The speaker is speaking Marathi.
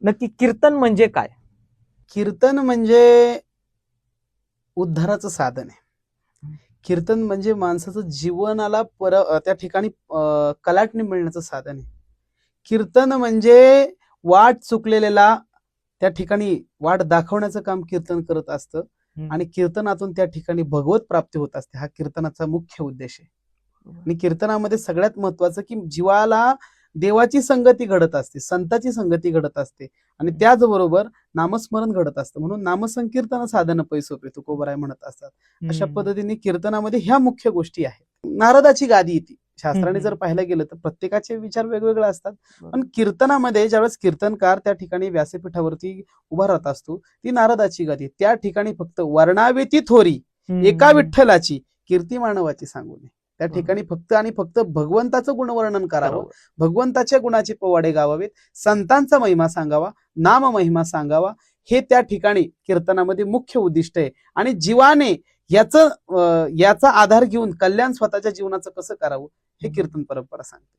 नक्की कीर्तन म्हणजे काय? कीर्तन म्हणजे उद्धाराचं साधन आहे. कीर्तन म्हणजे माणसाचं जीवनाला त्या ठिकाणी कलाटणी मिळण्याचं साधन आहे. कीर्तन म्हणजे वाट चुकलेल्याला त्या ठिकाणी वाट दाखवण्याचं काम कीर्तन करत असतं आणि कीर्तनातून त्या ठिकाणी भगवत प्राप्ती होत असते. हा कीर्तनाचा मुख्य उद्देश आहे. आणि कीर्तनामध्ये सगळ्यात महत्वाचं की जीवाला देवाची संगती घडत असते, संताची संगती घडत असते आणि त्याचबरोबर नामस्मरण घडत असतं. म्हणून नामसंकीर्तन साधन पैसोपे तुकोबराय म्हणत असतात. अशा पद्धतीने कीर्तनामध्ये ह्या मुख्य गोष्टी आहेत. नारदाची गादी येते. शास्त्राने जर पाहायला गेलं तर प्रत्येकाचे विचार वेगवेगळे असतात, पण कीर्तनामध्ये ज्यावेळेस कीर्तनकार त्या ठिकाणी व्यासपीठावरती उभा राहत असतो, ती नारदाची गादी. त्या ठिकाणी फक्त वर्णावे ती थोरी एका विठ्ठलाची कीर्ती मानवाची सांगू नये. त्या ठिकाणी फक्त आणि फक्त भगवंताचं गुणवर्णन करावं, भगवंताच्या गुणाचे पोवाडे गावावेत, संतांचा महिमा सांगावा, नाम महिमा सांगावा, हे त्या ठिकाणी कीर्तनामध्ये मुख्य उद्दिष्ट आहे. आणि जीवाने याचा आधार घेऊन कल्याण स्वतःच्या जीवनाचं कसं करावं हे कीर्तन परंपरा सांगते.